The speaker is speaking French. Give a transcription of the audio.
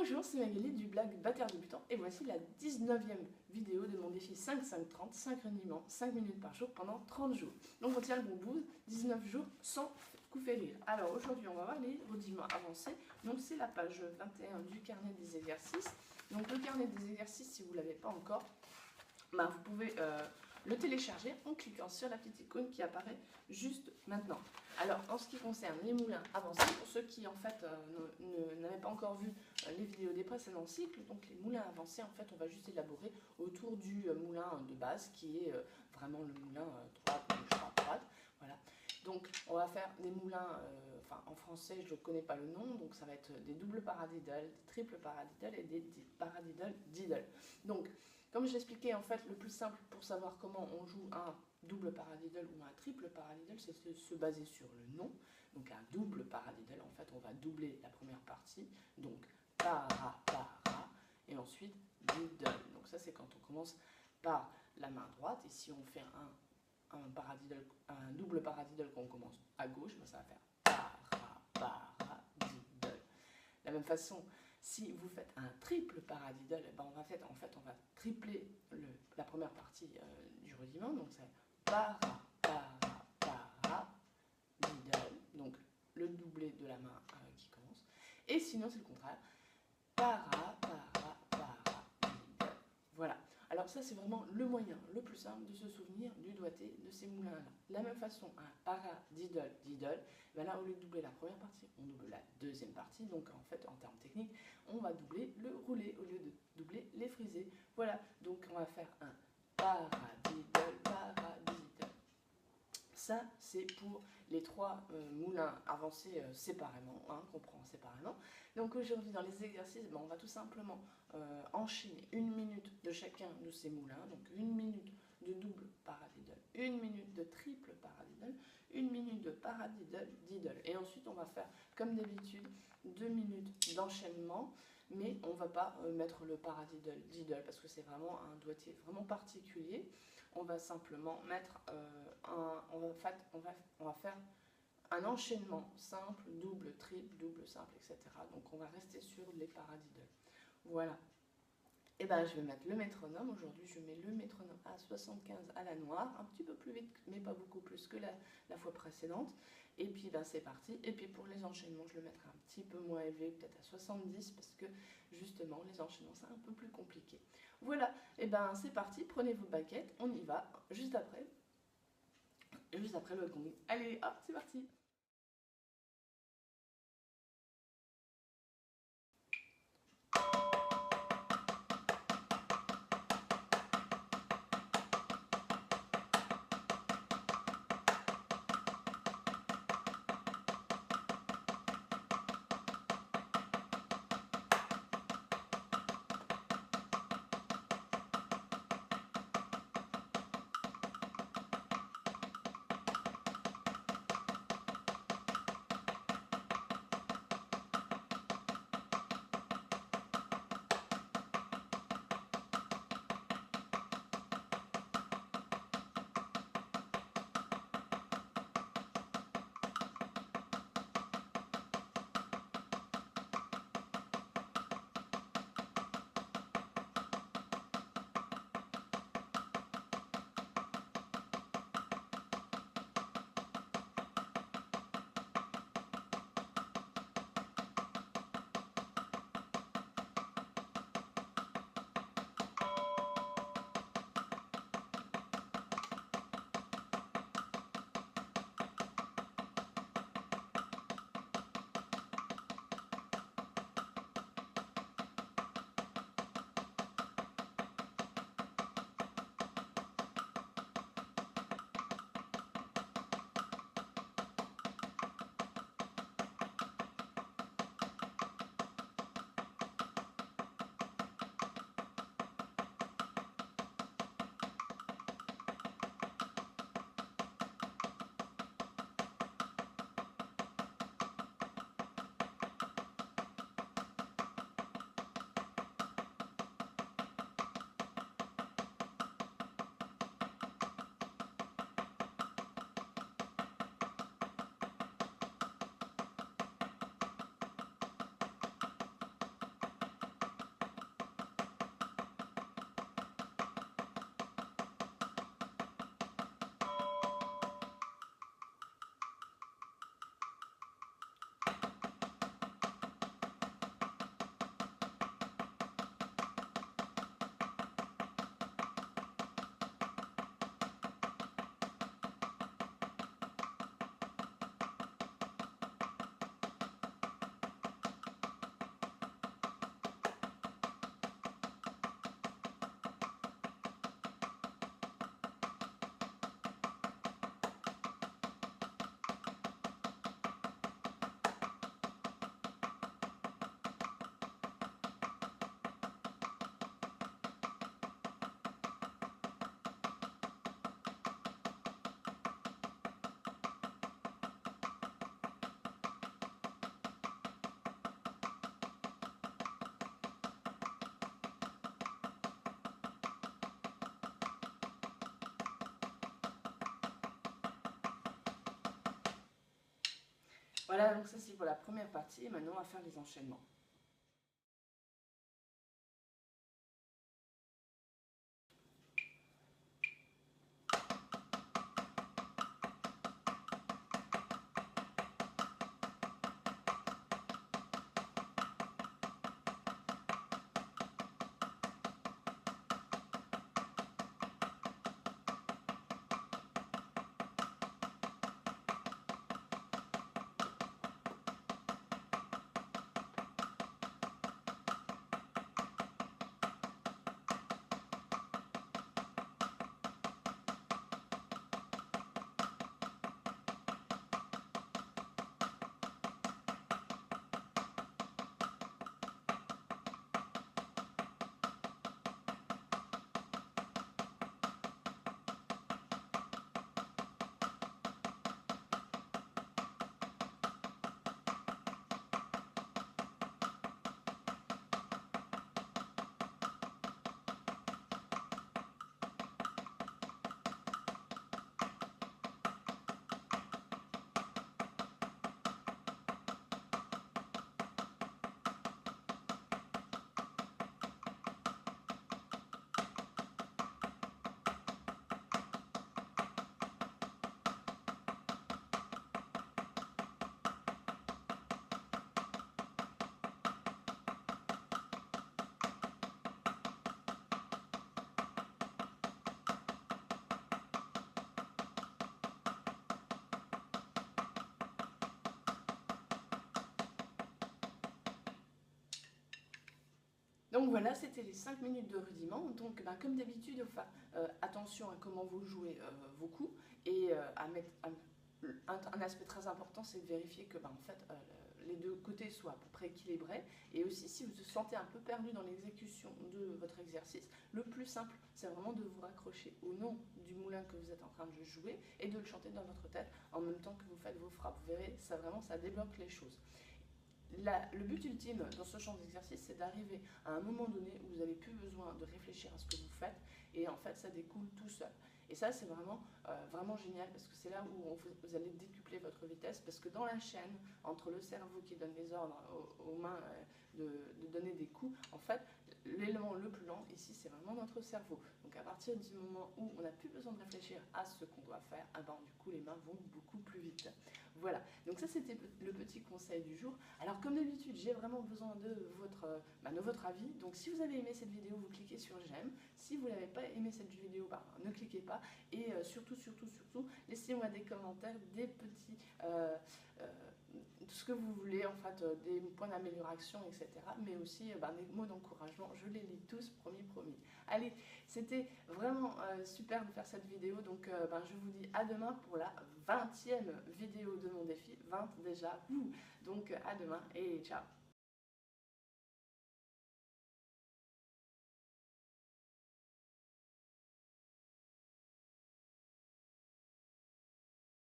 Bonjour, c'est Magali du blog Batteur Débutant et voici la 19e vidéo de mon défi 5-5-30, synchronisement 5 minutes par jour pendant 30 jours. Donc on tient le bon bout, 19 jours sans coup fait rire. Alors aujourd'hui on va voir les rudiments avancés. Donc c'est la page 21 du carnet des exercices. Donc le carnet des exercices, si vous ne l'avez pas encore, vous pouvez le télécharger en cliquant sur la petite icône qui apparaît juste maintenant. Alors en ce qui concerne les moulins avancés, pour ceux qui en fait n'avaient pas encore vu les vidéos des précédents cycles, donc les moulins avancés, en fait on va juste élaborer autour du moulin de base qui est vraiment le moulin droite, gauche, droite, droite. Voilà. Donc on va faire des moulins, en français je ne connais pas le nom, donc ça va être des doubles paradiddles, des triples paradiddles et des paradiddles diddles. Donc comme je l'expliquais, en fait, le plus simple pour savoir comment on joue un double paradiddle ou un triple paradiddle, c'est de se baser sur le nom. Donc un double paradiddle, en fait, on va doubler la première partie, donc para, para, et ensuite diddle. Donc ça, c'est quand on commence par la main droite, et si on fait un double paradiddle qu'on commence à gauche, ça va faire para, para, diddle. De la même façon, si vous faites un triple paradiddle, on va tripler la première partie du rudiment, donc c'est para, para, para, diddle, donc le doublé de la main qui commence, et sinon c'est le contraire, para, para, para, diddle. Voilà. Alors ça c'est vraiment le moyen le plus simple de se souvenir du doigté de ces moulins-là. De la même façon, un paradiddle, diddle, là au lieu de doubler la première partie, on double la deuxième partie, donc en fait en termes techniques, on va doubler le roulé au lieu de doubler les frisés. Voilà, donc on va faire un paradiddle, paradiddle. Ça c'est pour les trois moulins avancés séparément, qu'on prend séparément. Donc aujourd'hui dans les exercices, on va tout simplement enchaîner 1 minute de chacun de ces moulins, donc 1 minute de double paradiddle, 1 minute de triple paradiddle, 1 minute de paradiddle, diddle. Et ensuite on va faire comme d'habitude 2 minutes d'enchaînement, mais on ne va pas mettre le paradiddle, diddle, parce que c'est vraiment un doigté vraiment particulier. On va simplement mettre on va faire un enchaînement simple, double, triple, double, simple, etc. Donc on va rester sur les paradiddles. Voilà. Et je vais mettre le métronome. Aujourd'hui, je mets le métronome à 75 à la noire, un petit peu plus vite, mais pas beaucoup plus que la fois précédente. Et puis c'est parti. Et puis pour les enchaînements, je le mettrai un petit peu moins élevé, peut-être à 70, parce que justement, les enchaînements, c'est un peu plus compliqué. Voilà, et c'est parti, prenez vos baguettes, on y va, juste après le gong. Allez, hop, c'est parti. Voilà, donc ça c'est pour la première partie, et maintenant on va faire les enchaînements. Donc voilà, c'était les 5 minutes de rudiment. Donc comme d'habitude, il faut faire attention à comment vous jouez vos coups et à mettre un aspect très important, c'est de vérifier que en fait, les deux côtés soient à peu près équilibrés. Et aussi, si vous vous sentez un peu perdu dans l'exécution de votre exercice, le plus simple, c'est vraiment de vous raccrocher au nom du moulin que vous êtes en train de jouer et de le chanter dans votre tête en même temps que vous faites vos frappes. Vous verrez, ça vraiment, ça débloque les choses. Le but ultime dans ce genre d'exercice, c'est d'arriver à un moment donné où vous n'avez plus besoin de réfléchir à ce que vous faites et en fait ça découle tout seul. Et ça c'est vraiment génial parce que c'est là où vous allez décupler votre vitesse parce que dans la chaîne entre le cerveau qui donne les ordres aux mains de donner des coups, en fait l'élément le plus lent ici c'est vraiment notre cerveau. Donc à partir du moment où on n'a plus besoin de réfléchir à ce qu'on doit faire, du coup les mains vont beaucoup plus vite. Voilà, donc ça c'était le petit conseil du jour. Alors comme d'habitude, j'ai vraiment besoin de votre avis. Donc si vous avez aimé cette vidéo, vous cliquez sur j'aime. Si vous n'avez pas aimé cette vidéo, ne cliquez pas. Et surtout, laissez-moi des commentaires, des petits... tout ce que vous voulez, en fait, des points d'amélioration, etc. Mais aussi des mots d'encouragement. Je les lis tous, promis, promis. Allez, c'était vraiment super de faire cette vidéo. Donc je vous dis à demain pour la 20e vidéo de mon défi. 20 déjà. Donc à demain et ciao.